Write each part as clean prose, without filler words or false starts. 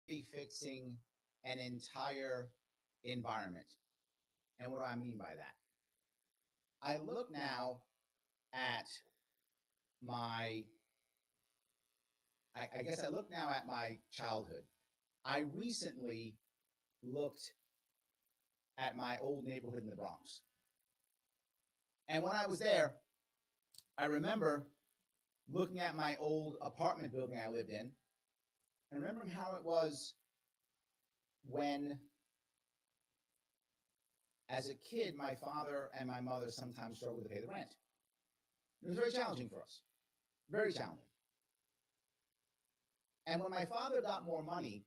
be fixing an entire environment. And what do I mean by that? I look now at my, I guess I look now at my childhood. I recently looked at my old neighborhood in the Bronx. And when I was there, I remember looking at my old apartment building I lived in and remembering how it was when, as a kid, my father and my mother sometimes struggled to pay the rent. It was very challenging for us, very challenging. And when my father got more money,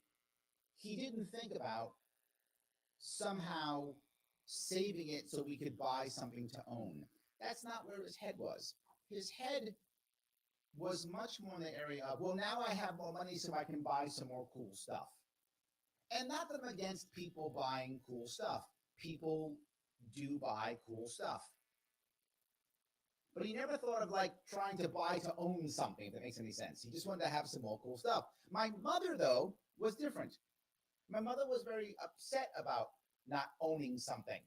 he didn't think about somehow saving it so we could buy something to own. That's not where his head was. His head was much more in the area of, well, now I have more money so I can buy some more cool stuff. And not that I'm against people buying cool stuff. People do buy cool stuff. But he never thought of like trying to buy to own something, if that makes any sense. He just wanted to have some more cool stuff. My mother, though, was different. My mother was very upset about not owning something.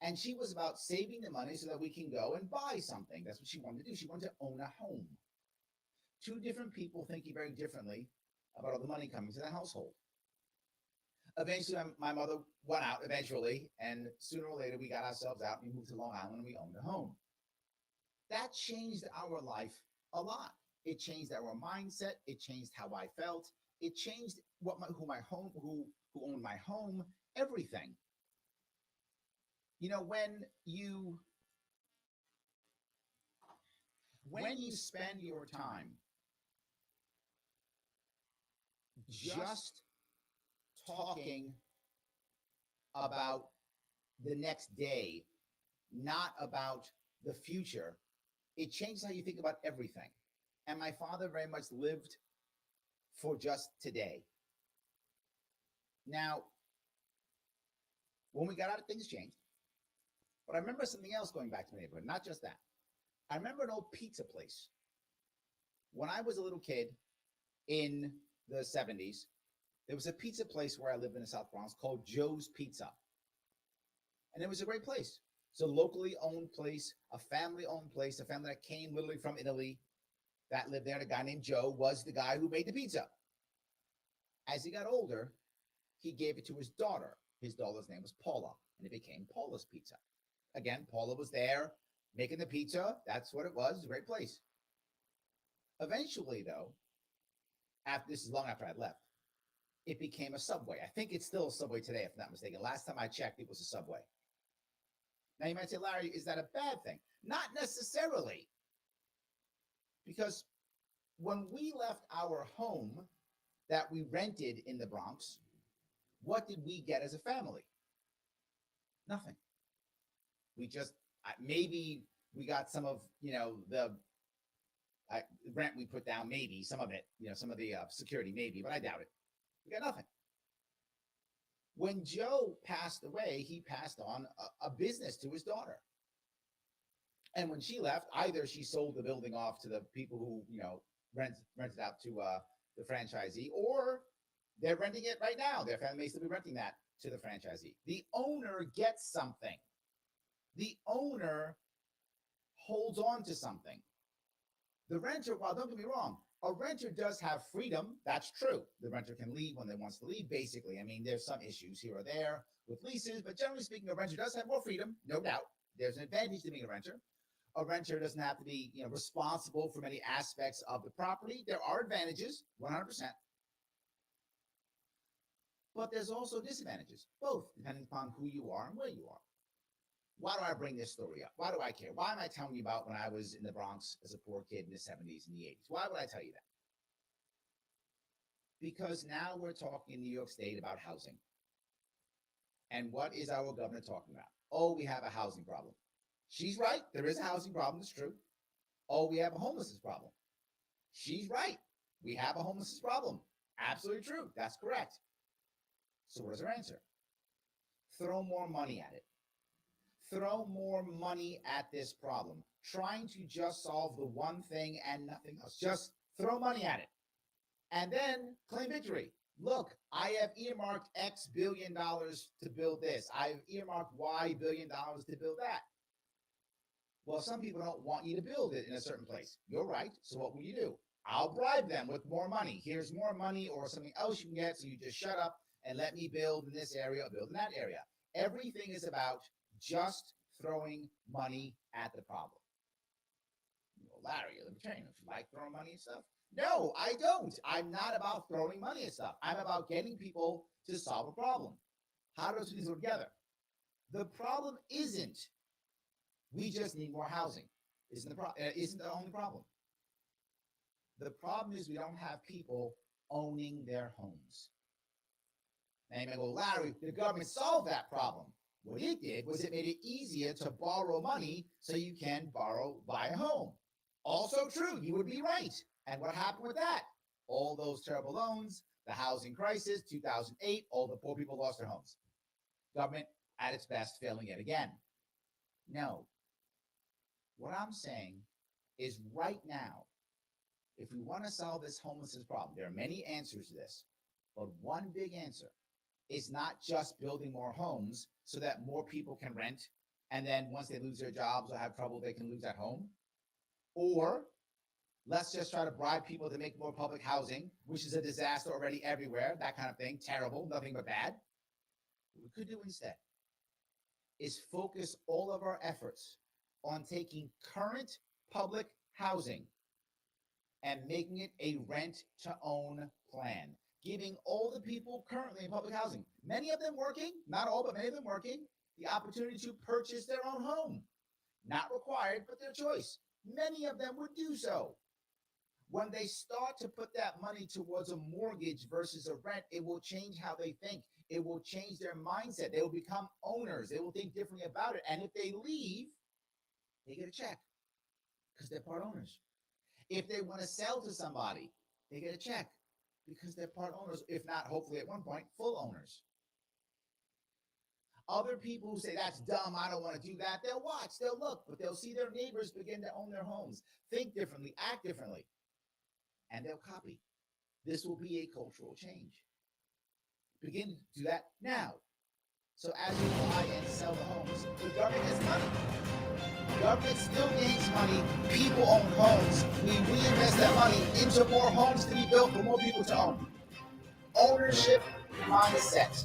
And she was about saving the money so that we can go and buy something. That's what she wanted to do. She wanted to own a home. Two different people thinking very differently about all the money coming to the household. Eventually, my mother went out eventually, and sooner or later, we got ourselves out and we moved to Long Island and we owned a home. That changed our life a lot. It changed our mindset. It changed how I felt. It changed who owned my home, everything. You know, when you spend your time just talking about the next day, not about the future, it changes how you think about everything. And my father very much lived for just today. Now, when we got out, things changed. But I remember something else going back to my neighborhood, not just that. I remember an old pizza place. When I was a little kid in the 70s, there was a pizza place where I lived in the South Bronx called Joe's Pizza. And it was a great place. It's a locally owned place, a family-owned place, a family that came literally from Italy that lived there. And a guy named Joe was the guy who made the pizza. As he got older, he gave it to his daughter. His daughter's name was Paula, and it became Paula's Pizza. Again, Paula was there making the pizza. That's what it was. It was a great place. Eventually, though, this is long after I left, it became a Subway. I think it's still a Subway today, if I'm not mistaken. Last time I checked, it was a Subway. Now, you might say, Larry, is that a bad thing? Not necessarily. Because when we left our home that we rented in the Bronx, what did we get as a family? Nothing. We just, maybe we got some of, the rent we put down, maybe some of it, some of the security, maybe, but I doubt it. We got nothing. When Joe passed away, he passed on a business to his daughter. And when she left, either she sold the building off to the people who, rented out to the franchisee, or they're renting it right now. Their family may still be renting that to the franchisee. The owner gets something. The owner holds on to something. The renter, well, don't get me wrong, a renter does have freedom. That's true. The renter can leave when they wants to leave, basically. I mean, there's some issues here or there with leases, but generally speaking, a renter does have more freedom, no doubt. There's an advantage to being a renter. A renter doesn't have to be, responsible for many aspects of the property. There are advantages, 100%. But there's also disadvantages, both depending upon who you are and where you are. Why do I bring this story up? Why do I care? Why am I telling you about when I was in the Bronx as a poor kid in the 70s and the 80s? Why would I tell you that? Because now we're talking in New York State about housing. And what is our governor talking about? Oh, we have a housing problem. She's right. There is a housing problem. It's true. Oh, we have a homelessness problem. She's right. We have a homelessness problem. Absolutely true. That's correct. So what is her answer? Throw more money at it. Throw more money at this problem. Trying to just solve the one thing and nothing else. Just throw money at it. And then claim victory. Look, I have earmarked X billion dollars to build this. I've earmarked Y billion dollars to build that. Well, some people don't want you to build it in a certain place. You're right. So what will you do? I'll bribe them with more money. Here's more money or something else you can get. So you just shut up and let me build in this area or build in that area. Everything is about just throwing money at the problem. Well, Larry, you're a libertarian. Don't you like throwing money at stuff? No, I don't. I'm not about throwing money at stuff. I'm about getting people to solve a problem. How do those two things go together? The problem isn't we just need more housing. Isn't the only problem. The problem is we don't have people owning their homes. Now you may go, Larry, the government solved that problem. What it did was it made it easier to borrow money so you can buy a home. Also true, you would be right. And what happened with that? All those terrible loans, the housing crisis, 2008, all the poor people lost their homes. Government at its best failing yet again. No. What I'm saying is right now, if we want to solve this homelessness problem, there are many answers to this, but one big answer is not just building more homes so that more people can rent, and then once they lose their jobs or have trouble, they can lose that home. Or let's just try to bribe people to make more public housing, which is a disaster already everywhere, that kind of thing, terrible, nothing but bad. What we could do instead is focus all of our efforts on taking current public housing and making it a rent-to-own plan, giving all the people currently in public housing, many of them working, not all, but many of them working, the opportunity to purchase their own home. Not required, but their choice. Many of them would do so. When they start to put that money towards a mortgage versus a rent, it will change how they think. It will change their mindset. They will become owners. They will think differently about it. And if they leave, they get a check because they're part owners. If they want to sell to somebody, they get a check because they're part owners. If not, hopefully at one point, full owners. Other people who say, that's dumb, I don't want to do that, they'll watch, they'll look, but they'll see their neighbors begin to own their homes, think differently, act differently, and they'll copy. This will be a cultural change. Begin to do that now. So as you buy and sell the homes, the government has money. The government still gains money. People own homes. We reinvest that money into more homes to be built for more people to own. Ownership mindset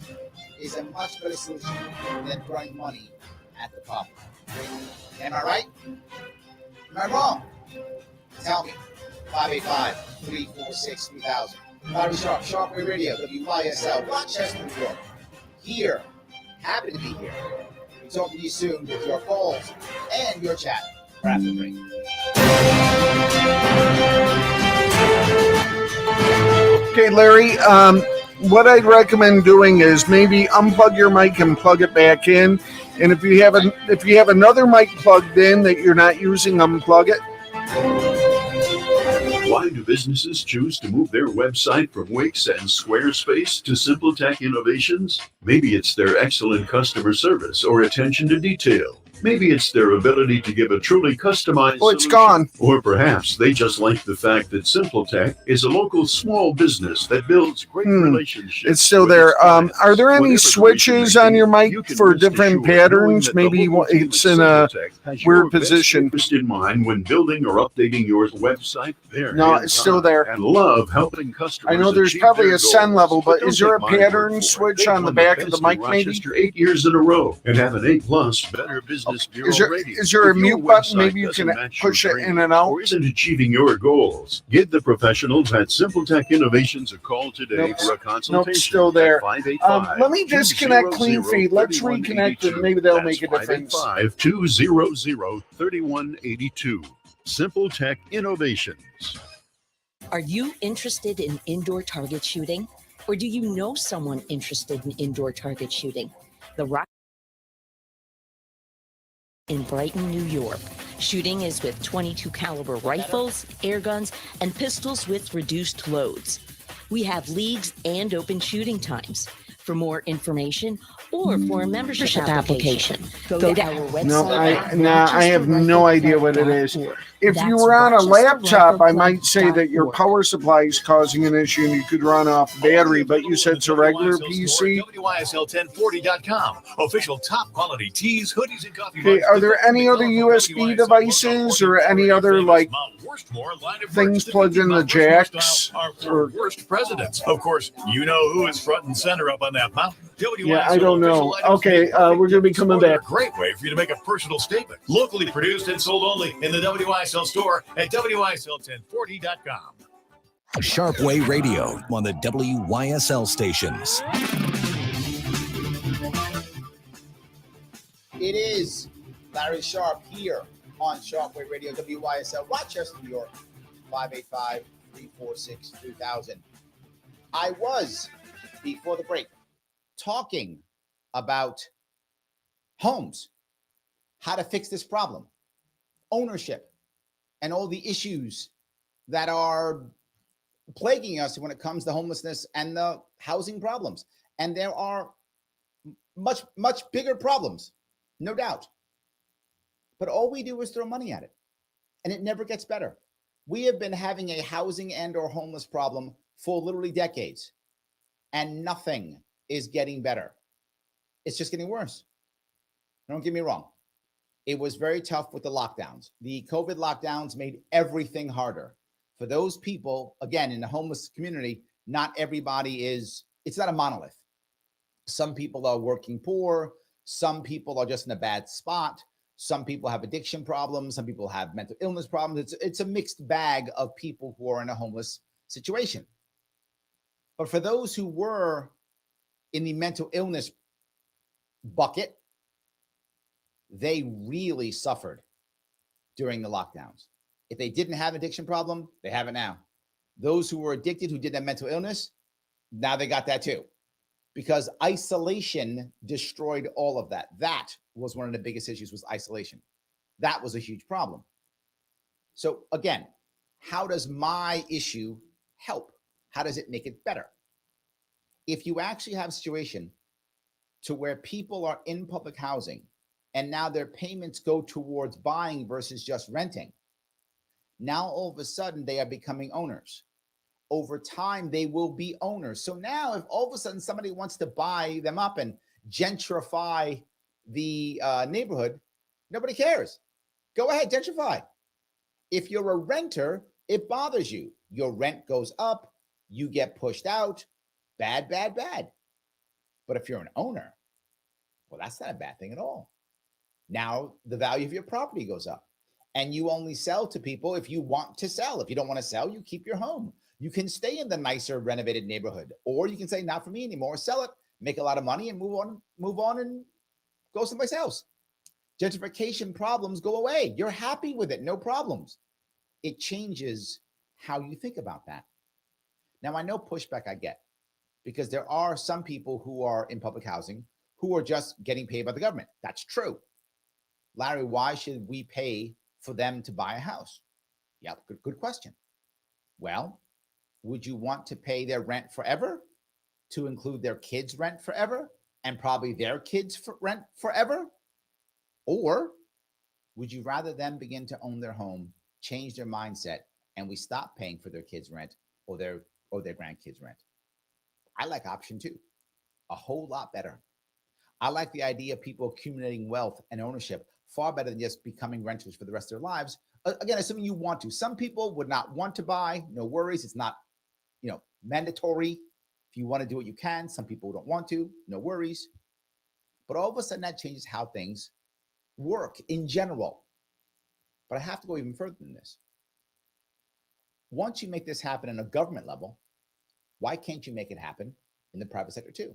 is a much better solution than throwing money at the problem. Am I right? Am I wrong? Tell me. 585-346-3000. Bobby Sharpe, Sharpe Radio, WYSL, Rochester, New York. Here. Happy to be here. We'll talk to you soon with your calls and your chat for After the Break. Okay, Larry, what I'd recommend doing is maybe unplug your mic and plug it back in. And if you have another mic plugged in that you're not using, unplug it. Why do businesses choose to move their website from Wix and Squarespace to SimpleTech Innovations? Maybe it's their excellent customer service or attention to detail. Maybe it's their ability to give a truly customized Oh, it's solution. gone. Or perhaps they just like the fact that SimpleTech is a local small business that builds great relationships. It's still with there. its clients. Are there any Whatever the switches reason may on be, your mic you can for rest different assured knowing patterns? that the Maybe local team it's at in a SimpleTech has weird your best position. interest in mind when building or updating your website. They're No, it's still hands-on there. and love helping customers. I know there's achieve probably their a send goals. level, but don't is there a take my word pattern for it. switch They've on the won back of the best mic, in maybe? Rochester 8 years in a row and have an A+ Better Business Bureau rating. Is there a If your mute button? website Maybe you doesn't can match your push it dream in and out. or isn't achieving your goals, give the professionals at SimpleTech Innovations a call today for a consultation. Still there. At 585 Let me disconnect Clean Feed. Let's 3182. reconnect and maybe that'll That's make a difference. 585-200-3182. SimpleTech Innovations. Are you interested in indoor target shooting? Or do you know someone interested in indoor target shooting? The Rock in Brighton, New York. Shooting is with .22 caliber rifles, air guns, and pistols with reduced loads. We have leagues and open shooting times. For more information or for a membership application. Go to our website. No, I have no idea what it is. If you were on a laptop, I might say that your power supply is causing an issue and you could run off battery, but you said it's a regular PC. WYSL1040.com. Official top quality teas, hoodies, and coffee Okay, mugs. are there any other USB devices or any other like things plugged in the jacks? Or worst presidents. Of course, you know who is front and center up on that mountain. Yeah, I don't know. Okay, we're going to be coming back. A great way for you to make a personal statement. Locally produced and sold only in the WYSL store at WYSL1040.com. Sharpe Radio on the WYSL stations. It is Larry Sharpe here on Sharpe Radio, WYSL, Rochester, New York, 585-346-3000. I was, before the break, talking about homes, how to fix this problem, ownership, and all the issues that are plaguing us when it comes to homelessness and the housing problems. And there are much, much bigger problems, no doubt. But all we do is throw money at it, and it never gets better. We have been having a housing and or homeless problem for literally decades, and nothing is getting better. It's just getting worse. Don't get me wrong. It was very tough with the lockdowns. The COVID lockdowns made everything harder. For those people, again, in the homeless community, not everybody it's not a monolith. Some people are working poor. Some people are just in a bad spot. Some people have addiction problems. Some people have mental illness problems. It's a mixed bag of people who are in a homeless situation. But for those who were in the mental illness bucket, they really suffered during the lockdowns. If they didn't have an addiction problem, they have it now. Those who were addicted, who did have mental illness, now they got that too. Because isolation destroyed all of that. That was one of the biggest issues, was isolation. That was a huge problem. So again, how does my issue help? How does it make it better? If you actually have a situation to where people are in public housing and now their payments go towards buying versus just renting, now all of a sudden they are becoming owners. Over time, they will be owners. So now if all of a sudden somebody wants to buy them up and gentrify the neighborhood, nobody cares. Go ahead, gentrify. If you're a renter, it bothers you. Your rent goes up, you get pushed out. Bad, bad, bad. But if you're an owner, well, that's not a bad thing at all. Now the value of your property goes up, and you only sell to people if you want to sell. If you don't want to sell, you keep your home. You can stay in the nicer renovated neighborhood, or you can say, not for me anymore, sell it, make a lot of money and move on and go someplace else. Gentrification problems go away. You're happy with it, no problems. It changes how you think about that. Now, I know pushback I get, because there are some people who are in public housing who are just getting paid by the government. That's true. Larry, why should we pay for them to buy a house? Yeah, good question. Well, would you want to pay their rent forever, to include their kids' rent forever, and probably their kids' rent forever? Or would you rather them begin to own their home, change their mindset, and we stop paying for their kids' rent or their grandkids' rent? I like option two a whole lot better. I like the idea of people accumulating wealth and ownership far better than just becoming renters for the rest of their lives. Again, assuming you want to. Some people would not want to buy, no worries. It's not, mandatory. If you want to do it, you can. Some people don't want to, no worries. But all of a sudden that changes how things work in general. But I have to go even further than this. Once you make this happen on a government level, why can't you make it happen in the private sector too?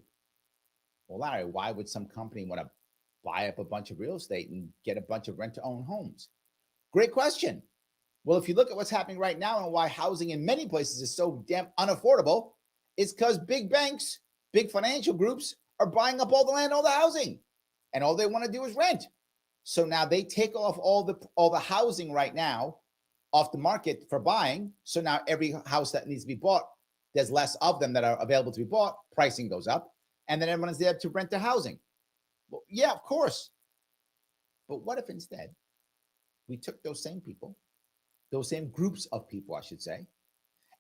Well, Larry, why would some company want to buy up a bunch of real estate and get a bunch of rent-to-own homes? Great question. Well, if you look at what's happening right now and why housing in many places is so damn unaffordable, it's because big banks, big financial groups are buying up all the land, all the housing, and all they want to do is rent. So now they take off all the housing right now off the market for buying. So now every house that needs to be bought, there's less of them that are available to be bought. Pricing goes up, and then everyone's there to rent their housing. Well, yeah, of course. But what if instead we took those same people, those same groups of people, I should say,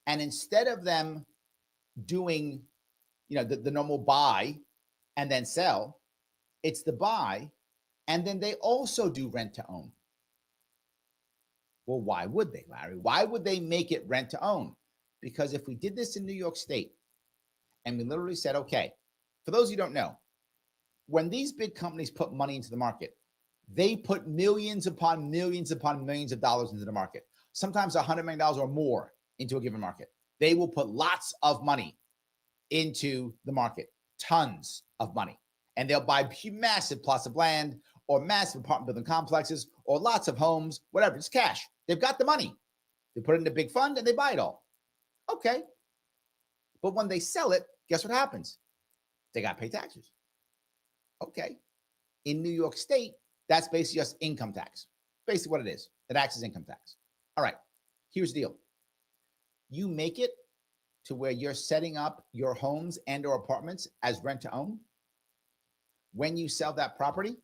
and instead of them doing, the normal buy and then sell, it's the buy and then they also do rent to own. Well, why would they, Larry? Why would they make it rent to own? Because if we did this in New York State and we literally said, okay, for those who don't know, when these big companies put money into the market, they put millions upon millions upon millions of dollars into the market, sometimes $100 million or more into a given market. They will put lots of money into the market, tons of money, and they'll buy massive plots of land or massive apartment building complexes or lots of homes, whatever, it's cash. They've got the money. They put it in a big fund and they buy it all. Okay. But when they sell it, guess what happens? They got to pay taxes. Okay. In New York State, that's basically just income tax. Basically what it is. It acts as income tax. All right. Here's the deal. You make it to where you're setting up your homes and or apartments as rent to own. When you sell that property,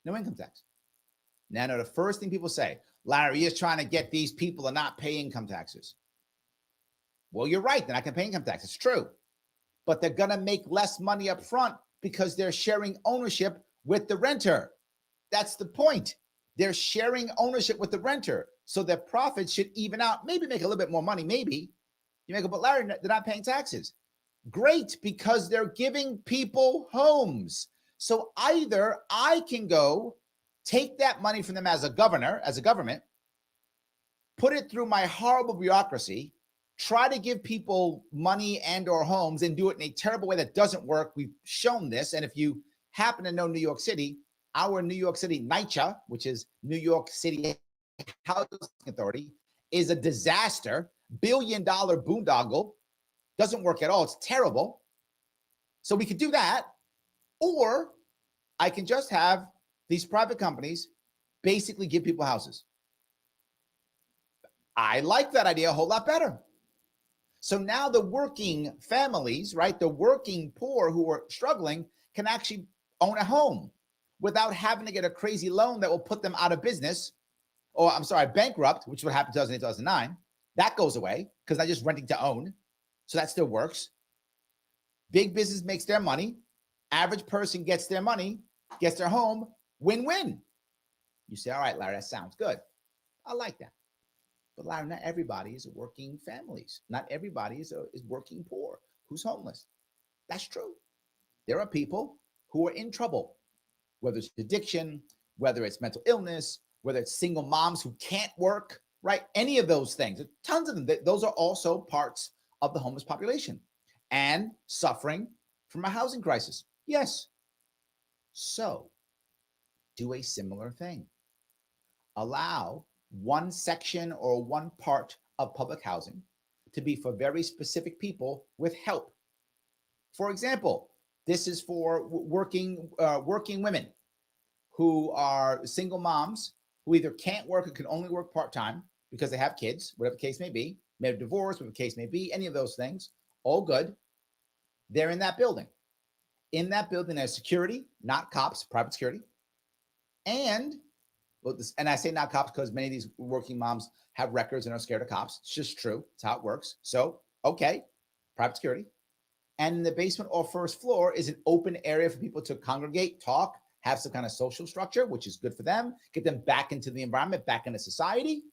no income tax. Now, the first thing people say, Larry is trying to get these people to not pay income taxes. Well, you're right. They're not going to pay income tax. It's true. But they're going to make less money up front because they're sharing ownership with the renter. That's the point. They're sharing ownership with the renter. So their profits should even out, maybe make a little bit more money. Maybe you make it, but Larry, they're not paying taxes. Great, because they're giving people homes. So either I can go take that money from them as a government, put it through my horrible bureaucracy, try to give people money and or homes and do it in a terrible way that doesn't work. We've shown this. And if you happen to know New York City, our New York City NYCHA, which is New York City Housing Authority, is a disaster, billion-dollar boondoggle, doesn't work at all. It's terrible. So we could do that, or I can just have these private companies basically give people houses. I like that idea a whole lot better. So now the working families, right, the working poor who are struggling can actually own a home without having to get a crazy loan that will put them out of business, or bankrupt, which would happen in 2008, 2009. That goes away because they're just renting to own. So that still works. Big business makes their money. Average person gets their money, gets their home, win-win. You say, all right, Larry, that sounds good. I like that. But Larry, not everybody is working families. Not everybody is working poor who's homeless. That's true. There are people who are in trouble, whether it's addiction, whether it's mental illness, whether it's single moms who can't work, right? Any of those things, tons of them. Those are also parts of the homeless population and suffering from a housing crisis. Yes. So do a similar thing. Allow one section or one part of public housing to be for very specific people with help. For example, this is for working women who are single moms who either can't work or can only work part-time because they have kids, whatever the case may be, may have divorced, whatever the case may be, any of those things, all good. They're in that building. In that building, there's security, not cops, private security. And I say not cops because many of these working moms have records and are scared of cops. It's just true. It's how it works. So, okay, private security. And in the basement or first floor is an open area for people to congregate, talk, have some kind of social structure, which is good for them, get them back into the environment, back into society.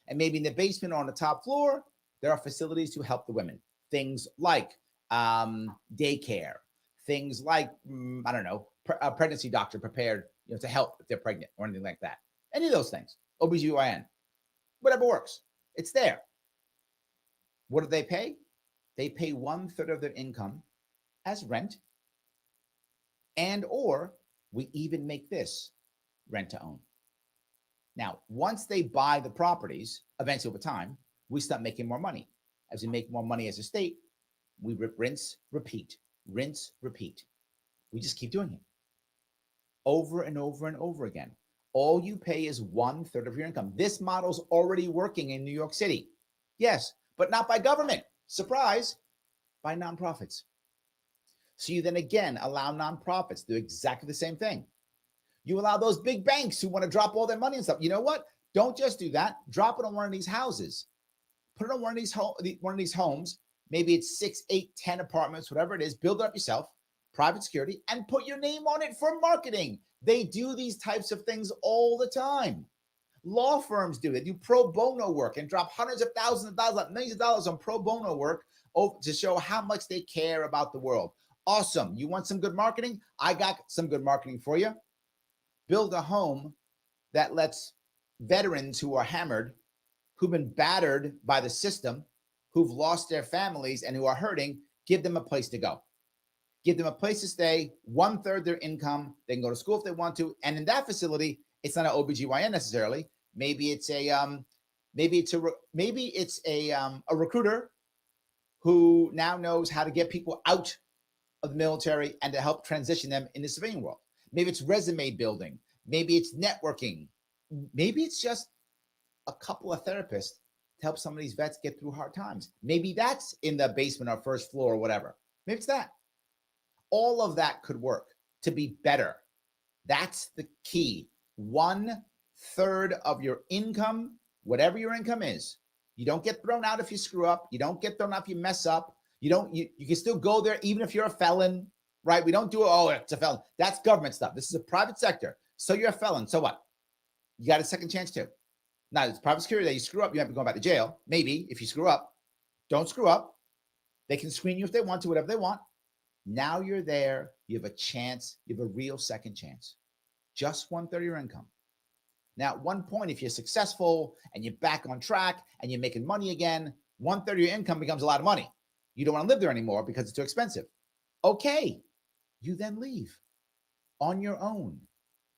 And maybe in the basement or on the top floor, there are facilities to help the women. Things like daycare, things like, a pregnancy doctor prepared to help if they're pregnant or anything like that. Any of those things, OBGYN, whatever works, it's there. What do they pay? They pay 1/3 of their income as rent, and or we even make this rent to own. Now, once they buy the properties, eventually over time, we start making more money. As we make more money as a state, we rinse, repeat. We just keep doing it over and over and over again. All you pay is 1/3 of your income. This model's already working in New York City. Yes, but not by government. Surprise, by nonprofits. So you then again allow nonprofits to do exactly the same thing. You allow those big banks who want to drop all their money and stuff. You know what? Don't just do that. Drop it on one of these houses. Put it on one of these homes. Maybe it's 6, 8, 10 apartments, whatever it is. Build it up yourself, private security, and put your name on it for marketing. They do these types of things all the time. Law firms do. They do pro bono work and drop hundreds of thousands of dollars, millions of dollars on pro bono work to show how much they care about the world. Awesome. You want some good marketing? I got some good marketing for you. Build a home that lets veterans who are hammered, who've been battered by the system, who've lost their families and who are hurting, give them a place to go. Give them a place to stay, 1/3 their income. They can go to school if they want to. And in that facility, it's not an OBGYN necessarily. Maybe it's a recruiter who now knows how to get people out of the military and to help transition them in the civilian world. Maybe it's resume building. Maybe it's networking. Maybe it's just a couple of therapists to help some of these vets get through hard times. Maybe that's in the basement or first floor or whatever. Maybe it's that. All of that could work to be better. That's the key. 1/3 of your income, whatever your income is, you don't get thrown out if you screw up. You don't get thrown out if you mess up. You can still go there even if you're a felon, right? We don't do, oh, it's a felon. That's government stuff. This is a private sector. So you're a felon. So what? You got a second chance too. Now, it's private security that you screw up, you have to go back to jail. Maybe if you screw up, don't screw up. They can screen you if they want to, whatever they want. Now you're there. You have a chance. You have a real second chance. Just 1/3 of your income. Now, at one point, if you're successful and you're back on track and you're making money again, 1/3 of your income becomes a lot of money. You don't want to live there anymore because it's too expensive. Okay, you then leave on your own.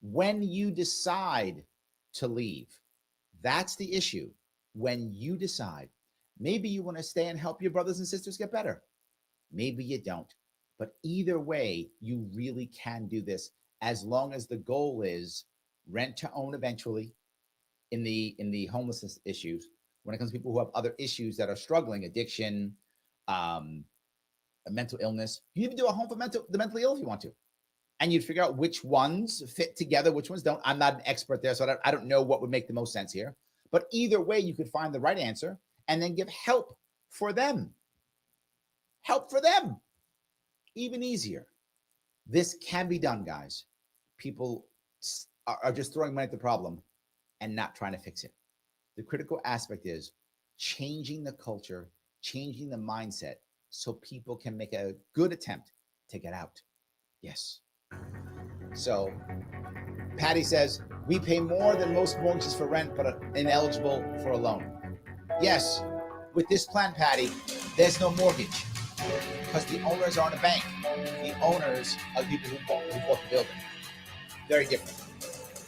When you decide to leave, that's the issue. When you decide, maybe you want to stay and help your brothers and sisters get better. Maybe you don't. But either way, you really can do this as long as the goal is rent to own eventually in the homelessness issues. When it comes to people who have other issues that are struggling, addiction, mental illness, you even do a home for the mentally ill if you want to. And you'd figure out which ones fit together, which ones don't. I'm not an expert there, so I don't know what would make the most sense here. But either way, you could find the right answer and then give help for them. Help for them. Even easier. This can be done, guys. People are just throwing money at the problem and not trying to fix it. The critical aspect is changing the culture, changing the mindset so people can make a good attempt to get out. Yes. So Patty says, we pay more than most mortgages for rent, but are ineligible for a loan. Yes, with this plan, Patty, there's no mortgage because the owners aren't a bank. The owners are people who bought the building. Very different.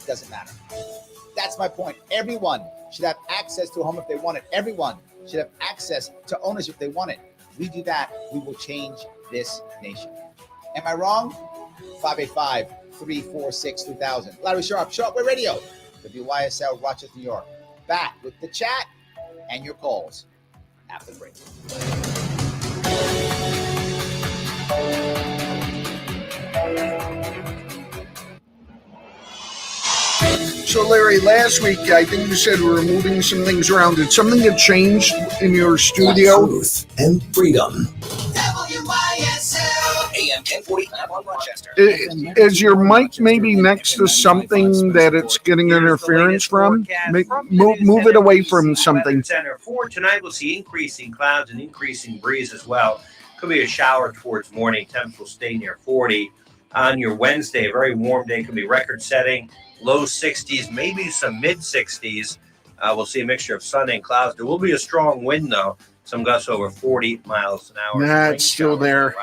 Doesn't matter. That's my point. Everyone should have access to a home if they want it. Everyone should have access to ownership if they want it. We do that, we will change this nation. Am I wrong? 585-346-3000. Larry Sharpe, Sharpe Radio, WYSL, Rochester, New York. Back with the chat and your calls after the break. So, Larry, last week, I think you said we were moving some things around. Did something get changed in your studio? Truth and freedom. WYSL AM 1045 on Rochester. Is your mic maybe next to something that it's getting interference from? Move it away from something. Center for tonight, we'll see increasing clouds and increasing breeze as well. Could be a shower towards morning. Temps will stay near 40. On your Wednesday, a very warm day, could be record setting. Low 60s, maybe some mid 60s. We'll see a mixture of sun and clouds. There will be a strong wind, though. Some gusts over 40 miles an hour. Nah, it's still there.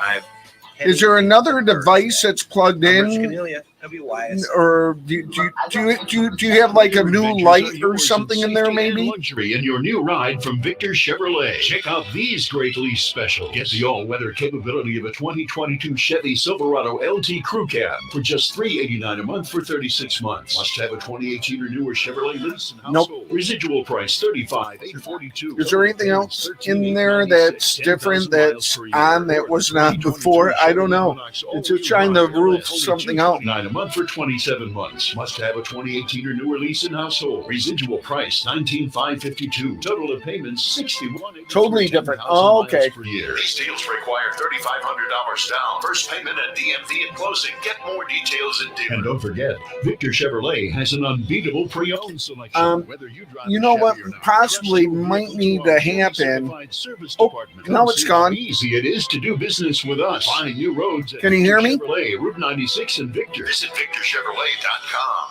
Is there another device that's plugged in? WYSL. Or do you have like a new light or something in there, maybe? Luxury in your new ride from Victor Chevrolet. Check out these great lease specials. Get the all-weather capability of a 2022 Chevy Silverado LT Crew Cab for just $389 a month for 36 months. Must have a 2018 or newer Chevrolet lease and household. Residual price $35,842. Is there anything else in there that's different that's on that wasn't on before? I don't know. It's just trying to rule something out. $9 a month for 27 months. Must have a 2018 or newer lease and household. Residual price $19,552. Total of payments $61,800. Totally different. Oh, okay. Per year. These deals require $3,500 down. First payment at DMV and closing. Get more details at dealer. And don't forget, Victor Chevrolet has an unbeatable pre-owned selection. Whether you drive You know what Chevy or not, possibly Rush to might your need to local happen. certified service Oh, department. now it's See how gone. easy it is to do business with us. Find new roads at Can you hear me? Chevrolet, Route 96 in Victor. Visit VictorChevrolet.com.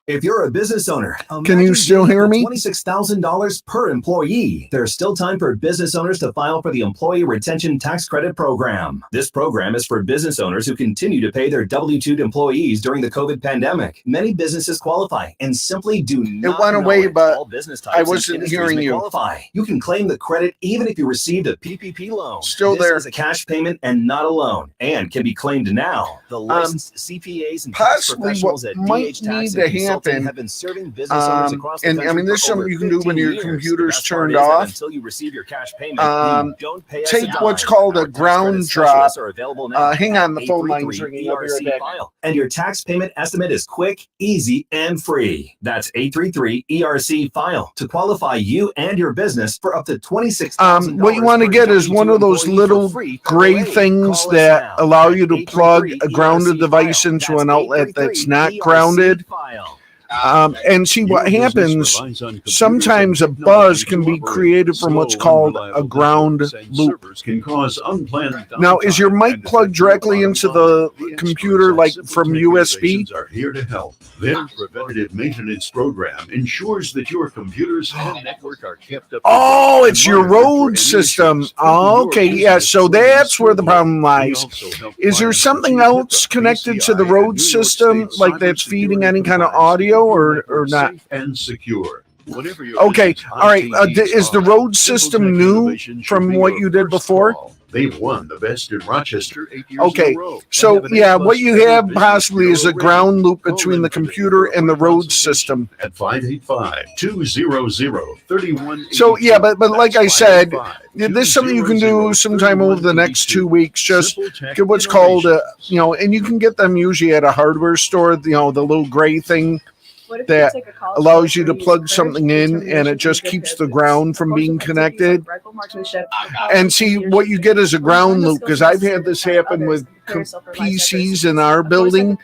If you're a business owner, Can you still hear me? $26,000 per employee. There's still time for business owners to file for the Employee Retention Tax Credit Program. This program is for business owners who continue to pay their W-2 employees during the COVID pandemic. Many businesses qualify and simply do not went away, know but all business types I and wasn't industries hearing may you. Qualify. You can claim the credit even if you received a PPP loan. Still This there. is a cash payment and not a loan, and can be claimed now. The licensed CPAs and tax possibly professionals what at might DH Tax need and to Consulting happen, have been serving business owners across the and country I mean, this is for something over you can do when 15 your years. computer's The best part turned is that off. until you receive your cash payment, you don't pay us a Take dime. what's called Our a tax ground credit drop. specialists are available now Hang on, the at phone line's ringing. I'll be right back. file. And your tax payment estimate is quick, easy, and free. That's 833-ERC file to qualify you and your business for up to $26,000. What you want to get is one of those little gray things that allow you to plug a grounded device into an outlet that's not grounded. And see what happens. Sometimes a buzz can be created from what's called a ground loop. Can cause unplanned Now, is your mic plugged directly into the computer, like from USB? Are here to help. Their preventative maintenance program ensures that your computers and network are kept up. Oh, it's your road system. Oh, okay, yeah. So that's where the problem lies. Is there something else connected to the road system, like that's feeding any kind of audio or not? And secure. Okay, all right. Is the road system new from what you did before? They've won the best in Rochester 8 years Okay, in a row. so yeah, what you have possibly is a ground loop between the computer and the road system. At 585-200-3182. So yeah, but like I said, this is something you can do sometime over the next 2 weeks. Just get what's called and you can get them usually at a hardware store. The little gray thing that allows you to plug something in, and it just keeps the ground from being connected. And see, what you get is a ground loop, because I've had this happen with PCs in our building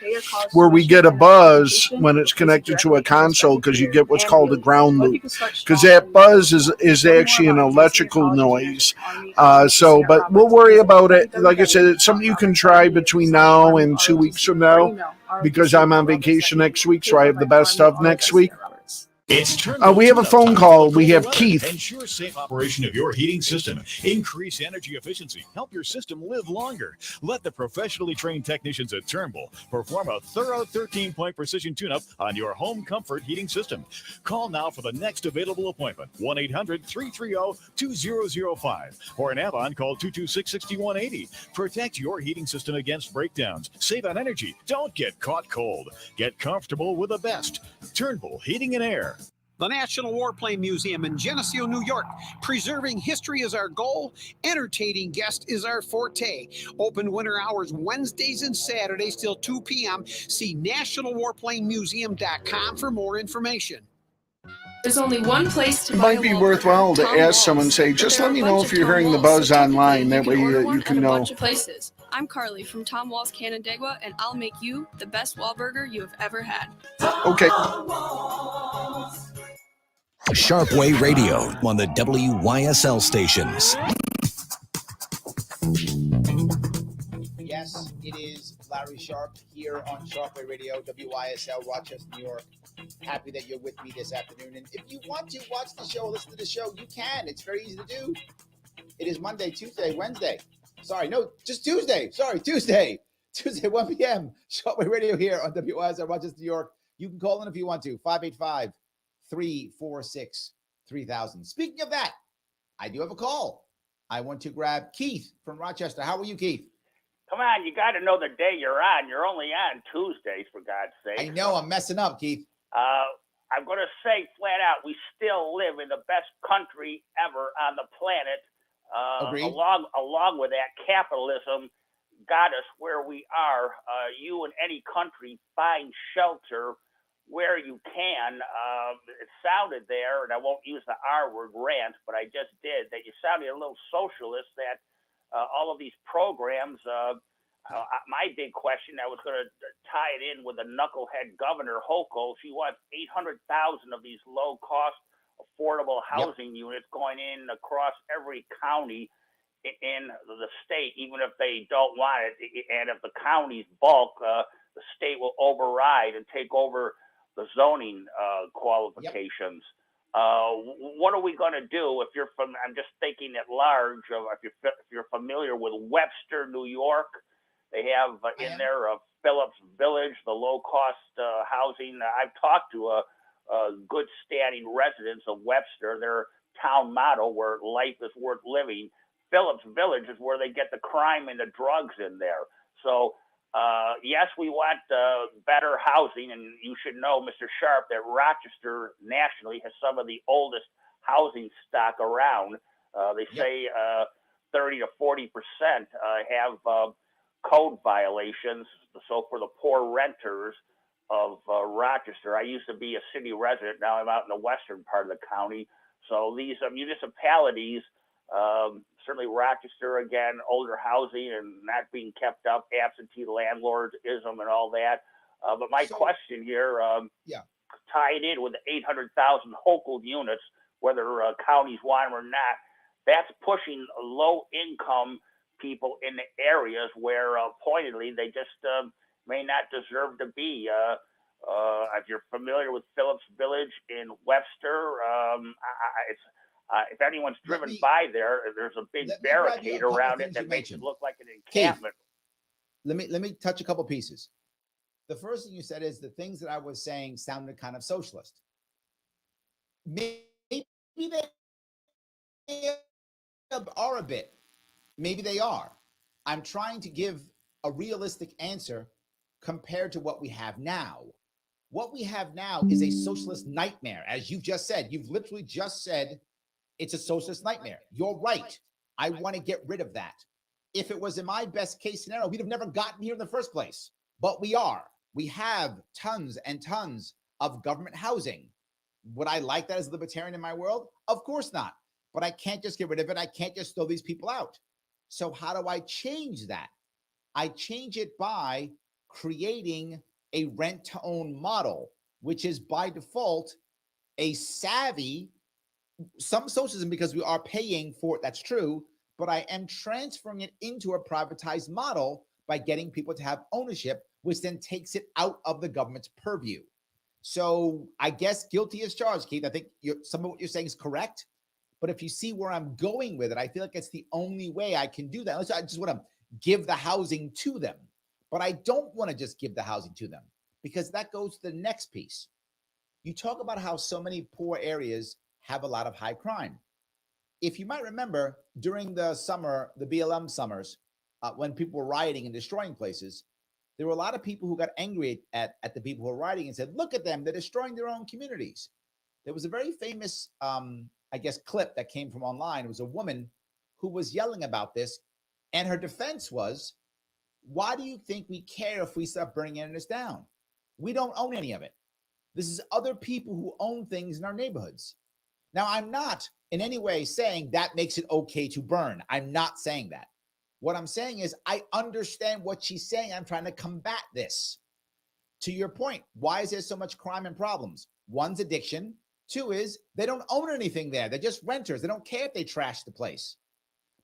where we get a buzz when it's connected to a console, because you get what's called a ground loop, because that buzz is actually an electrical noise. But we'll worry about it. Like I said, it's something you can try between now and 2 weeks from now, because I'm on vacation next week, so I have the best of next week. We have a phone call. We have Keith. Ensure safe operation of your heating system. Increase energy efficiency. Help your system live longer. Let the professionally trained technicians at Turnbull perform a thorough 13-point precision tune-up on your home comfort heating system. Call now for the next available appointment. 1-800-330-2005. Or in Avon, call 226-6180. Protect your heating system against breakdowns. Save on energy. Don't get caught cold. Get comfortable with the best. Turnbull Heating and Air. The National Warplane Museum in Geneseo, New York. Preserving history is our goal. Entertaining guests is our forte. Open winter hours Wednesdays and Saturdays till 2 p.m. See nationalwarplanemuseum.com for more information. There's only one place to It might be worthwhile to ask someone, say, just let me know if you're hearing the buzz online. That way you can know. A bunch of places. I'm Carly from Tom Wall's Canandaigua, and I'll make you the best wall burger you have ever had. Okay. Sharpe Radio on the WYSL stations. Yes, it is Larry Sharpe here on Sharpe Radio, WYSL, Rochester, New York. Happy that you're with me this afternoon. And if you want to watch the show, listen to the show, you can. It's very easy to do. It is Monday, Tuesday, Wednesday. Sorry, no, just Tuesday. Sorry, Tuesday. Tuesday, 1 p.m. Sharpe Radio here on WYSL Rochester, New York. You can call in if you want to, 585-346-3000. Speaking of that, I do have a call. I want to grab Keith from Rochester. How are you, Keith? Come on, you got to know the day you're on. You're only on Tuesdays, for God's sake. I know, I'm messing up, Keith. I'm going to say flat out, we still live in the best country ever on the planet. Along with that, capitalism got us where we are. You in any country find shelter where you can. It sounded there, and I won't use the R word rant, but I just did, that you sounded a little socialist, that all of these programs, my big question, I was going to tie it in with the knucklehead Governor Hochul. She wants 800,000 of these low-cost, affordable housing units going in across every county in the state, even if they don't want it. And if the counties bulk, the state will override and take over the zoning qualifications. What are we going to do if you're from? I'm just thinking at large. If you're familiar with Webster, New York, they have in there Phillips Village, the low-cost housing. I've talked to good standing residents of Webster. Their town motto, where life is worth living. Phillips Village is where they get the crime and the drugs in there. So. Yes, we want better housing, and you should know, Mr. Sharpe, that Rochester nationally has some of the oldest housing stock around. They say 30 to 40% have code violations. So for the poor renters of Rochester, I used to be a city resident. Now I'm out in the western part of the county. So these municipalities, certainly Rochester, again, older housing and not being kept up, absentee landlordism and all that. But my question here, tied in with the 800,000 Hochul units, whether counties want them or not, that's pushing low-income people in the areas where, pointedly, they just may not deserve to be. If you're familiar with Phillips Village in Webster, if anyone's driven by there, there's a big barricade around it that makes it look like an encampment. Keith, let me touch a couple pieces. The first thing you said is the things that I was saying sounded kind of socialist. Maybe they are a bit. Maybe they are. I'm trying to give a realistic answer compared to what we have now. What we have now is a socialist nightmare. As you've just said, you've literally just said it's a socialist nightmare. You're right. I want to get rid of that. If it was in my best case scenario, we'd have never gotten here in the first place. But we are. We have tons and tons of government housing. Would I like that as a libertarian in my world? Of course not. But I can't just get rid of it. I can't just throw these people out. So how do I change that? I change it by creating a rent-to-own model, which is by default a savvy, some socialism because we are paying for it, that's true, but I am transferring it into a privatized model by getting people to have ownership, which then takes it out of the government's purview. So I guess guilty as charged, Keith. I think some of what you're saying is correct, but if you see where I'm going with it, I feel like it's the only way I can do that. Unless I just want to give the housing to them, but I don't want to just give the housing to them because that goes to the next piece. You talk about how so many poor areas have a lot of high crime. If you might remember, during the summer, the BLM summers, when people were rioting and destroying places, there were a lot of people who got angry at the people who were rioting and said, look at them, they're destroying their own communities. There was a very famous, clip that came from online. It was a woman who was yelling about this, and her defense was, why do you think we care if we start burning this down? We don't own any of it. This is other people who own things in our neighborhoods. Now, I'm not in any way saying that makes it okay to burn. I'm not saying that. What I'm saying is I understand what she's saying. I'm trying to combat this. To your point, why is there so much crime and problems? One's addiction. Two is they don't own anything there. They're just renters. They don't care if they trash the place.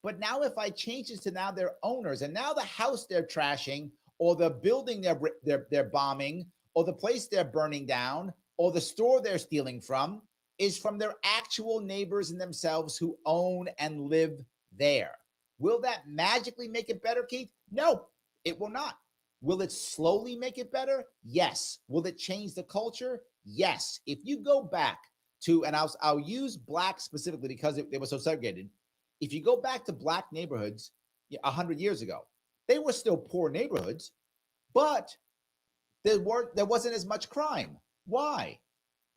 But now if I change this to now they're owners, and now the house they're trashing or the building they're bombing or the place they're burning down or the store they're stealing from is from their actual neighbors and themselves who own and live there. Will that magically make it better, Keith? No, it will not. Will it slowly make it better? Yes. Will it change the culture? Yes. If you go back to, and I'll use black specifically because they were so segregated. If you go back to black neighborhoods 100 years ago, they were still poor neighborhoods, but there wasn't as much crime. Why?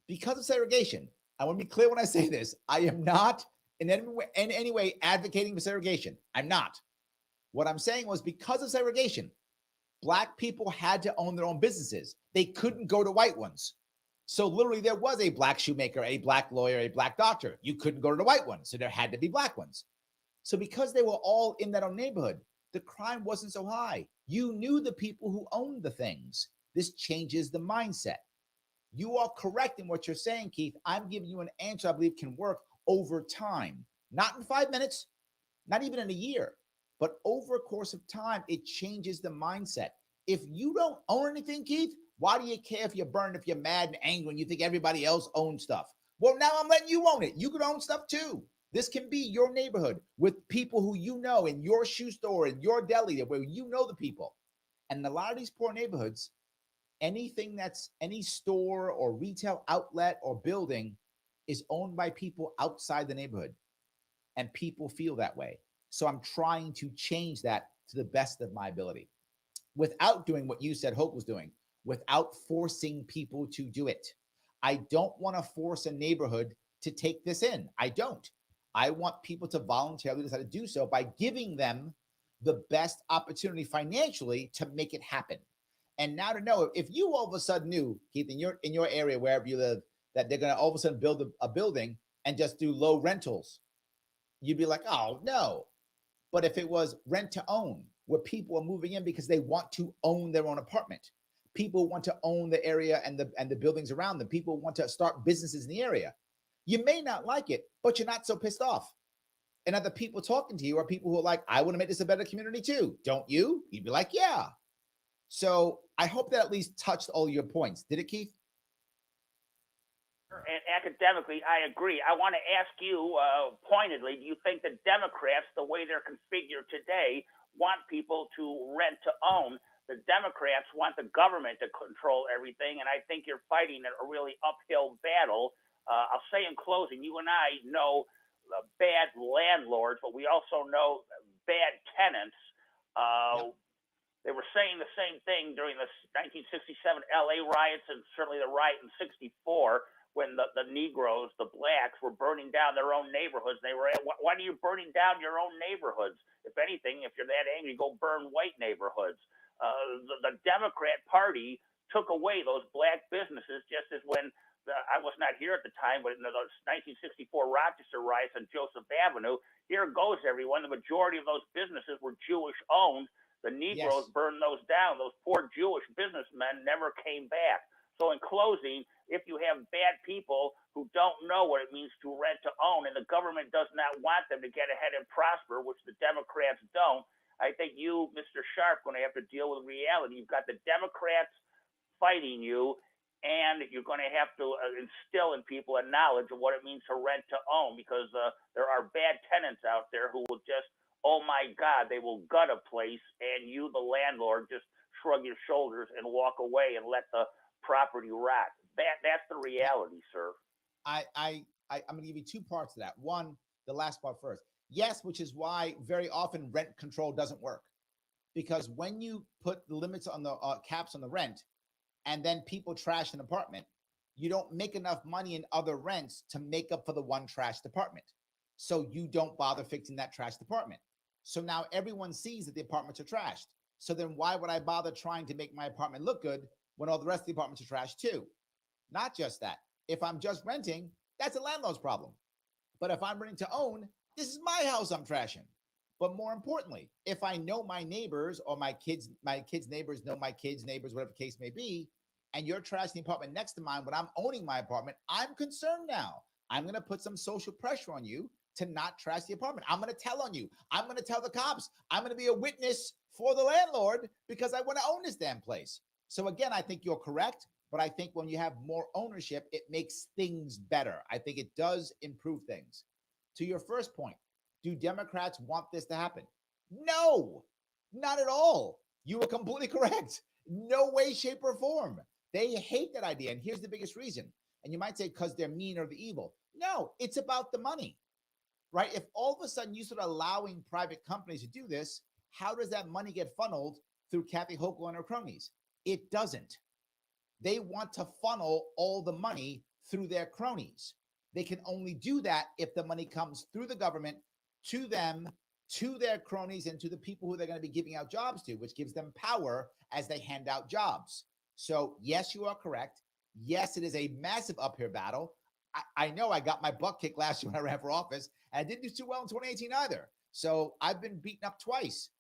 Because of segregation. I want to be clear when I say this. I am not in any way advocating for segregation. I'm not. What I'm saying was because of segregation, black people had to own their own businesses. They couldn't go to white ones. So literally there was a black shoemaker, a black lawyer, a black doctor. You couldn't go to the white ones. So there had to be black ones. So because they were all in that own neighborhood, the crime wasn't so high. You knew the people who owned the things. This changes the mindset. You are correct in what you're saying, Keith. I'm giving you an answer I believe can work over time. Not in 5 minutes, not even in a year, but over a course of time, it changes the mindset. If you don't own anything, Keith, why do you care if you're burned, if you're mad and angry and you think everybody else owns stuff? Well, now I'm letting you own it. You can own stuff too. This can be your neighborhood with people who you know in your shoe store, in your deli, where you know the people. And in a lot of these poor neighborhoods, anything that's any store or retail outlet or building is owned by people outside the neighborhood. And people feel that way. So I'm trying to change that to the best of my ability without doing what you said Hope was doing, without forcing people to do it. I don't want to force a neighborhood to take this in. I don't. I want people to voluntarily decide to do so by giving them the best opportunity financially to make it happen. And now to know if you all of a sudden knew, Keith, in your area, wherever you live, that they're going to all of a sudden build a building and just do low rentals, you'd be like, oh, no. But if it was rent to own, where people are moving in because they want to own their own apartment, people want to own the area and the buildings around them, people want to start businesses in the area, you may not like it, but you're not so pissed off. And other people talking to you are people who are like, I want to make this a better community too. Don't you? You'd be like, yeah. So I hope that at least touched all your points. Did it, Keith? And academically, I agree. I want to ask you pointedly, do you think the Democrats, the way they're configured today, want people to rent to own? The Democrats want the government to control everything, and I think you're fighting a really uphill battle. I'll say in closing, you and I know bad landlords, but we also know bad tenants. They were saying the same thing during the 1967 LA riots and certainly the riot in 64 when the Negroes, the blacks, were burning down their own neighborhoods. They were, why are you burning down your own neighborhoods? If anything, if you're that angry, go burn white neighborhoods. The Democrat Party took away those black businesses just as when I was not here at the time, but in the 1964 Rochester riots on Joseph Avenue, here goes everyone. The majority of those businesses were Jewish owned. The Negroes burned those down. Those poor Jewish businessmen never came back. So in closing, if you have bad people who don't know what it means to rent to own, and the government does not want them to get ahead and prosper, which the Democrats don't, I think you, Mr. Sharpe, going to have to deal with reality. You've got the Democrats fighting you, and you're going to have to instill in people a knowledge of what it means to rent to own, because there are bad tenants out there who will just, oh my God, they will gut a place, and you, the landlord, just shrug your shoulders and walk away and let the property rot. That's the reality, sir. I'm going to give you two parts to that. One, the last part first. Yes, which is why very often rent control doesn't work, because when you put the limits on the caps on the rent, and then people trash an apartment, you don't make enough money in other rents to make up for the one trashed apartment. So you don't bother fixing that trashed apartment. So now everyone sees that the apartments are trashed. So then why would I bother trying to make my apartment look good when all the rest of the apartments are trashed too? Not just that. If I'm just renting, that's a landlord's problem. But if I'm renting to own, this is my house I'm trashing. But more importantly, if I know my neighbors or my kids' neighbors know my kids' neighbors, whatever the case may be, and you're trashing the apartment next to mine when I'm owning my apartment, I'm concerned now. I'm going to put some social pressure on you to not trash the apartment. I'm going to tell on you. I'm going to tell the cops. I'm going to be a witness for the landlord because I want to own this damn place. So again, I think you're correct, but I think when you have more ownership, it makes things better. I think it does improve things. To your first point, do Democrats want this to happen? No, not at all. You were completely correct. No way, shape, or form. They hate that idea. And here's the biggest reason. And you might say because they're mean or the evil. No, it's about the money, right? If all of a sudden you start allowing private companies to do this, how does that money get funneled through Kathy Hochul and her cronies? It doesn't. They want to funnel all the money through their cronies. They can only do that if the money comes through the government to them, to their cronies, and to the people who they're going to be giving out jobs to, which gives them power as they hand out jobs. So yes, you are correct. Yes, it is a massive uphill battle. I know I got my butt kicked last year when I ran for office, and I didn't do too well in 2018 either. So I've been beaten up twice,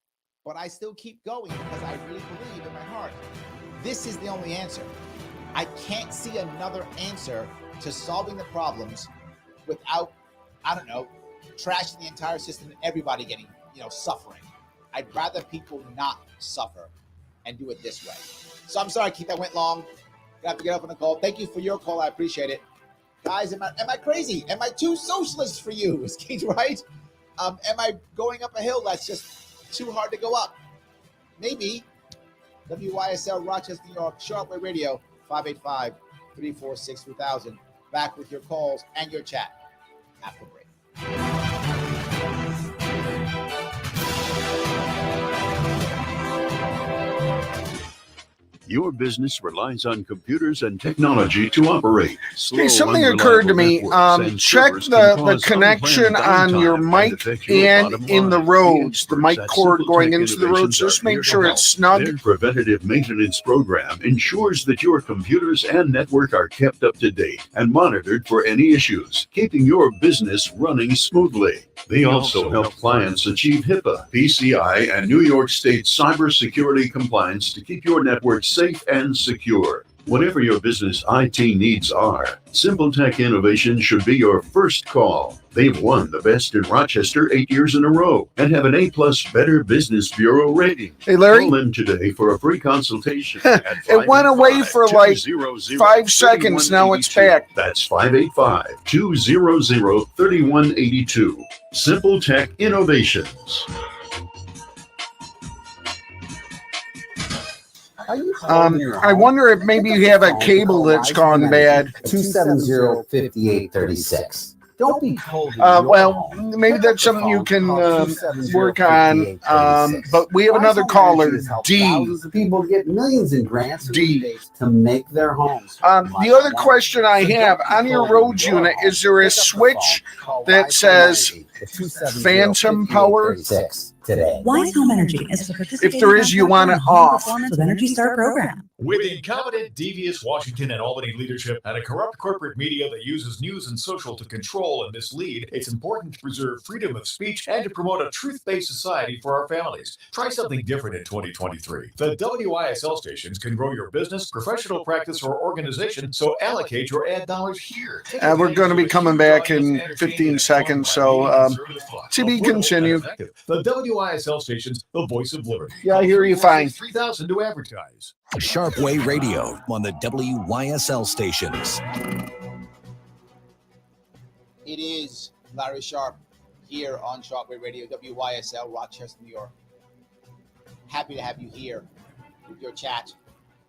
but I still keep going because I really believe in my heart. This is the only answer. I can't see another answer to solving the problems without, I don't know, trashing the entire system and everybody getting, suffering. I'd rather people not suffer and do it this way. So I'm sorry, Keith, I went long. Gonna have to get up on the call. Thank you for your call. I appreciate it. Guys, am I crazy? Am I too socialist for you? Is Keith right? Am I going up a hill that's just too hard to go up? Maybe. WYSL Rochester, New York, Sharpe Radio, 585-346-2000. Back with your calls and your chat after break. Your business relies on computers and technology to operate. Hey, something occurred to me. Check the connection on your mic and in the roads, the mic cord going into the roads. Just make sure it's snug. Their preventative maintenance program ensures that your computers and network are kept up to date and monitored for any issues, keeping your business running smoothly. They also help clients achieve HIPAA, PCI, and New York State cybersecurity compliance to keep your network safe and secure. Whatever your business IT needs are, Simple Tech Innovation should be your first call. They've won the best in Rochester 8 years in a row and have an A+ Better Business Bureau rating. Hey, Larry. Call in today for a free consultation. It went away for like 5 seconds. Now it's back. That's 585-200-3182. Simple Tech Innovations. I wonder if maybe you have a cable that's gone bad. 270-5836. Don't be told. Well, maybe that's something you can work on. But we have another caller, D. Thousands of people get millions in grants D. to make their homes. The other question I have, on your road unit, is there a switch that says phantom power? Today. Wise Home Energy is a If there is, you want it off. With Energy Star program. With incompetent, devious Washington and Albany leadership and a corrupt corporate media that uses news and social to control and mislead, it's important to preserve freedom of speech and to promote a truth-based society for our families. Try something different in 2023. The WYSL stations can grow your business, professional practice, or organization, so allocate your ad dollars here. We're going to be coming back in 15 seconds, so to be continued. The WYSL stations, the voice of liberty. Yeah, I hear you fine. 3,000 to advertise. Sharpe Radio on the WYSL stations. It is Larry Sharpe here on Sharpe Radio, WYSL, Rochester, New York. Happy to have you here with your chat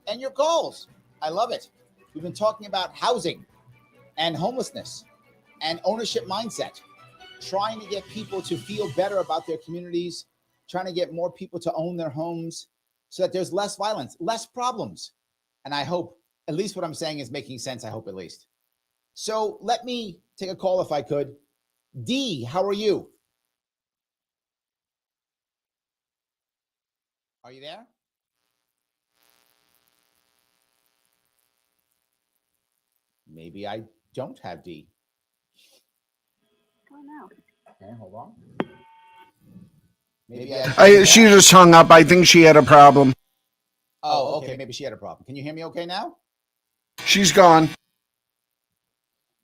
and your calls. I love it. We've been talking about housing and homelessness and ownership mindset, trying to get people to feel better about their communities, trying to get more people to own their homes so that there's less violence, less problems. And I hope, at least what I'm saying is making sense, I hope at least. So let me take a call if I could. D, how are you? Are you there? Maybe I don't have D. Oh, no. Okay, hold on. She just hung up. I think she had a problem. Oh, okay. Maybe she had a problem. Can you hear me okay now? She's gone.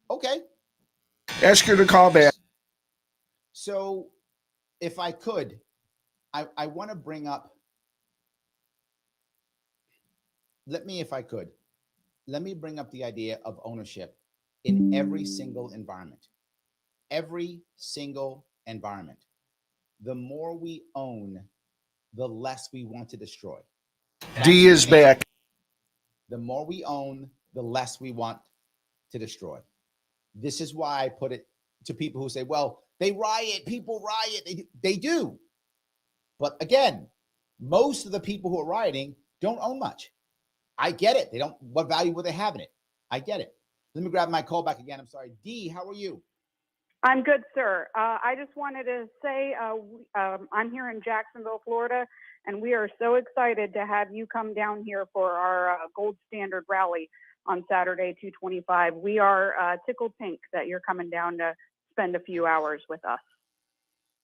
Okay. Ask her to call back. So if I could, I want to bring up, let me bring up the idea of ownership in every single environment. Every single environment. The more we own, the less we want to destroy. D is back. The more we own, the less we want to destroy. This is why I put it to people who say, well, they riot, people riot. They do. But again, most of the people who are rioting don't own much. I get it. They don't. What value would they have in it? I get it. Let me grab my call back again. I'm sorry. D, how are you? I'm good, sir. I just wanted to say I'm here in Jacksonville, Florida, and we are so excited to have you come down here for our Gold Standard Rally on Saturday, 2/25. We are tickled pink that you're coming down to spend a few hours with us.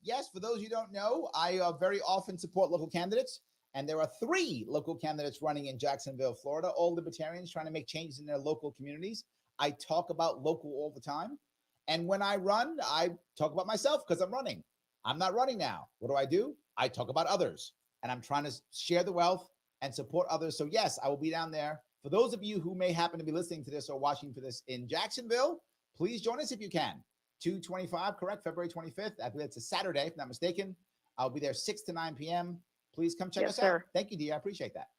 Yes, for those you don't know, I very often support local candidates, and there are 3 local candidates running in Jacksonville, Florida, all libertarians trying to make changes in their local communities. I talk about local all the time. And when I run, I talk about myself because I'm running. I'm not running now. What do? I talk about others. And I'm trying to share the wealth and support others. So yes, I will be down there. For those of you who may happen to be listening to this or watching for this in Jacksonville, please join us if you can. 2/25, correct? February 25th. I believe it's a Saturday, if not mistaken. I'll be there 6 to 9 p.m. Please come check us out. Thank you, Dee. I appreciate that.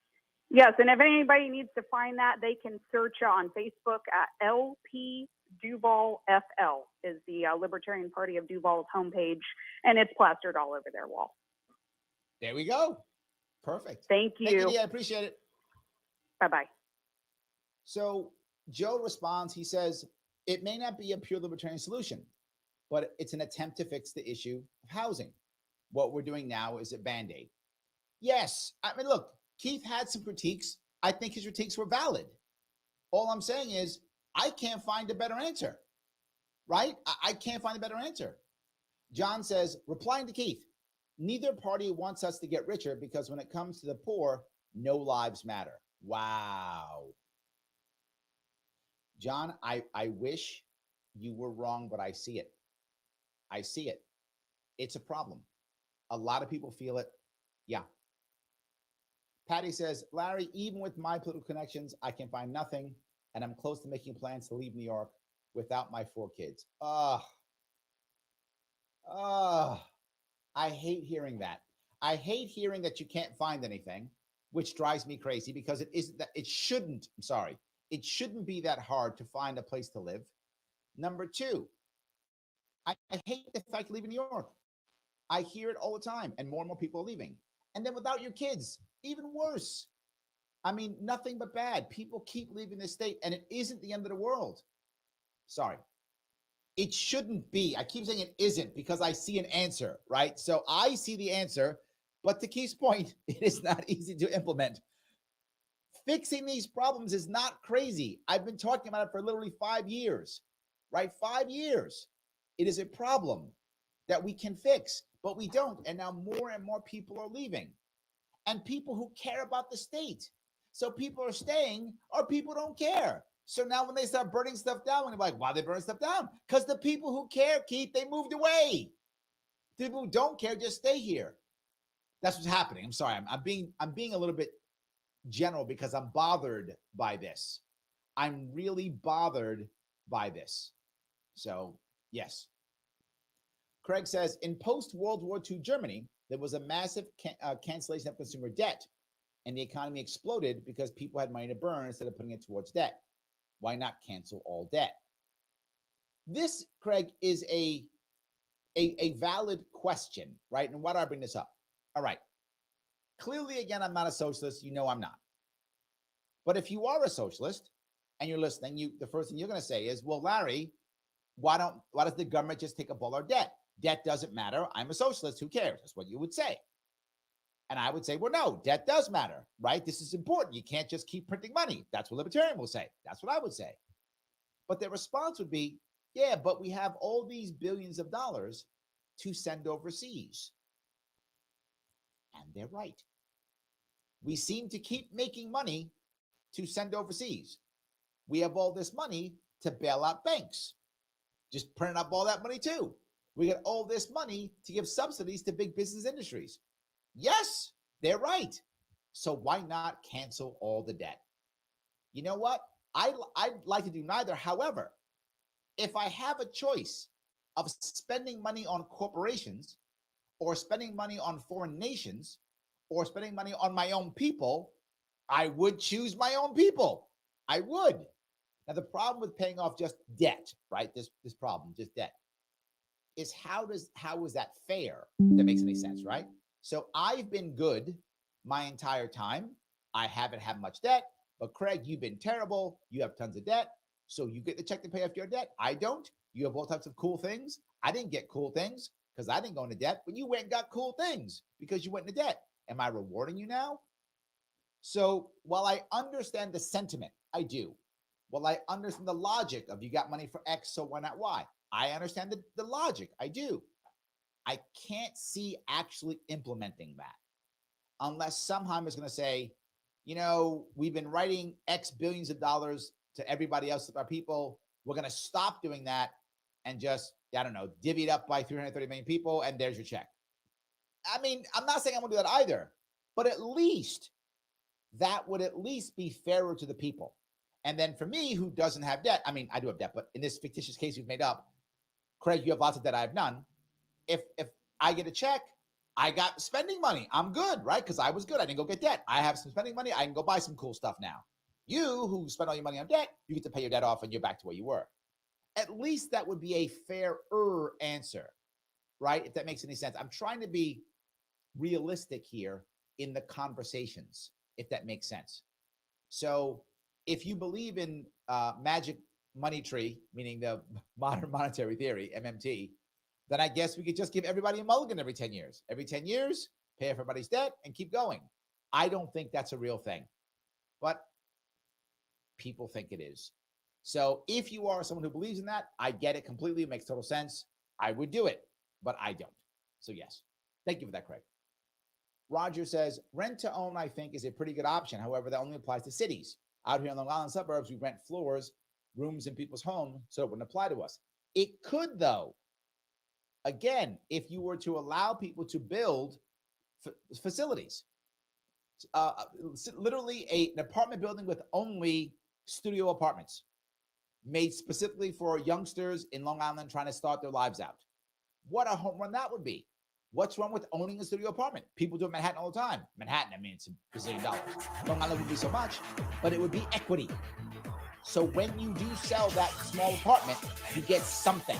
Yes, and if anybody needs to find that, they can search on Facebook at LP Duval FL is the Libertarian Party of Duval's homepage, and it's plastered all over their wall. There we go. Perfect. Thank you. Thank you, Dee. I appreciate it. Bye-bye. So Joe responds, he says, it may not be a pure libertarian solution, but it's an attempt to fix the issue of housing. What we're doing now is a Band-Aid. Yes. I mean, look, Keith had some critiques. I think his critiques were valid. All I'm saying is I can't find a better answer, right? I can't find a better answer. John says, replying to Keith, neither party wants us to get richer because when it comes to the poor, no lives matter. Wow. John, I wish you were wrong, but I see it. I see it. It's a problem. A lot of people feel it. Yeah. Patty says, Larry, even with my political connections, I can find nothing, and I'm close to making plans to leave New York without my 4 kids. I hate hearing that. I hate hearing that you can't find anything, which drives me crazy because it isn't that it shouldn't be that hard to find a place to live. Number 2, I hate the fact of leaving New York. I hear it all the time, and more people are leaving. And then without your kids, even worse. I mean, nothing but bad. People keep leaving the state, and it isn't the end of the world. Sorry. It shouldn't be. I keep saying it isn't because I see an answer, right? So I see the answer, but to Keith's point, it is not easy to implement. Fixing these problems is not crazy. I've been talking about it for literally 5 years, right? 5 years. It is a problem that we can fix, but we don't. And now more and more people are leaving, and people who care about the state. So people are staying or people don't care. So now when they start burning stuff down, we're like, why are they burning stuff down? Because the people who care, Keith, they moved away. The people who don't care just stay here. That's what's happening. I'm sorry. I'm being a little bit general because I'm bothered by this. I'm really bothered by this. So, yes. Craig says, in post-World War II Germany, there was a massive cancellation of consumer debt, and the economy exploded because people had money to burn instead of putting it towards debt. Why not cancel all debt? This, Craig, is a valid question, right? And why do I bring this up? All right. Clearly, again, I'm not a socialist. You know I'm not. But if you are a socialist and you're listening, the first thing you're going to say is, well, Larry, why does the government just take up all our debt? Debt doesn't matter. I'm a socialist. Who cares? That's what you would say. And I would say, well, no, debt does matter, right? This is important. You can't just keep printing money. That's what libertarian will say. That's what I would say. But their response would be, yeah, but we have all these billions of dollars to send overseas. And they're right. We seem to keep making money to send overseas. We have all this money to bail out banks. Just print up all that money too. We get all this money to give subsidies to big business industries. Yes, they're right. So why not cancel all the debt? You know what? I'd like to do neither. However, if I have a choice of spending money on corporations or spending money on foreign nations or spending money on my own people, I would choose my own people. I would. Now, the problem with paying off just debt, right? This problem, just debt, is how is that fair? If that makes any sense, right? So I've been good my entire time. I haven't had much debt, but Craig, you've been terrible. You have tons of debt. So you get the check to pay off your debt. I don't. You have all types of cool things. I didn't get cool things because I didn't go into debt, but you went and got cool things because you went into debt. Am I rewarding you now? So while I understand the sentiment, I do. While I understand the logic of you got money for X, so why not Y? I understand the logic. I do. I can't see actually implementing that unless somehow I'm just going to say, we've been writing X billions of dollars to everybody else, our people. We're going to stop doing that and just, divvy it up by 330 million people, and there's your check. I mean, I'm not saying I'm going to do that either, but at least that would at least be fairer to the people. And then for me, who doesn't have debt, I mean, I do have debt, but in this fictitious case we've made up, Craig, you have lots of debt, I have none. If I get a check, I got spending money. I'm good, right? Because I was good. I didn't go get debt. I have some spending money. I can go buy some cool stuff now. You, who spend all your money on debt, you get to pay your debt off and you're back to where you were. At least that would be a fairer answer, right? If that makes any sense. I'm trying to be realistic here in the conversations, if that makes sense. So if you believe in magic money tree, meaning the modern monetary theory, MMT, then I guess we could just give everybody a mulligan every 10 years. Every 10 years, pay everybody's debt and keep going. I don't think that's a real thing, but people think it is. So if you are someone who believes in that, I get it completely. It makes total sense. I would do it, but I don't. So yes, thank you for that, Craig. Roger says, rent to own, I think, is a pretty good option. However, that only applies to cities. Out here in the Long Island suburbs, we rent floors, rooms in people's homes, so it wouldn't apply to us. It could, though. Again, if you were to allow people to build facilities, literally an apartment building with only studio apartments made specifically for youngsters in Long Island trying to start their lives out. What a home run that would be. What's wrong with owning a studio apartment? People do it in Manhattan all the time. Manhattan, I mean, it's $1 bazillion. Long Island would be so much, but it would be equity. So when you do sell that small apartment, you get something,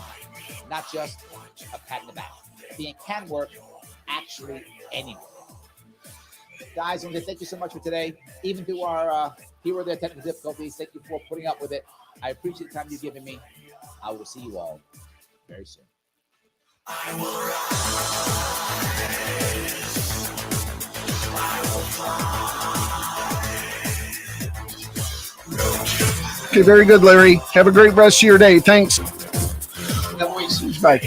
not just a pat in the back. It can work actually anywhere. Guys, I want to thank you so much for today. Even through our here or there technical difficulties, thank you for putting up with it. I appreciate the time you've given me. I will see you all very soon. I will rise. I will fly. Okay, very good, Larry. Have a great rest of your day. Thanks. Bye.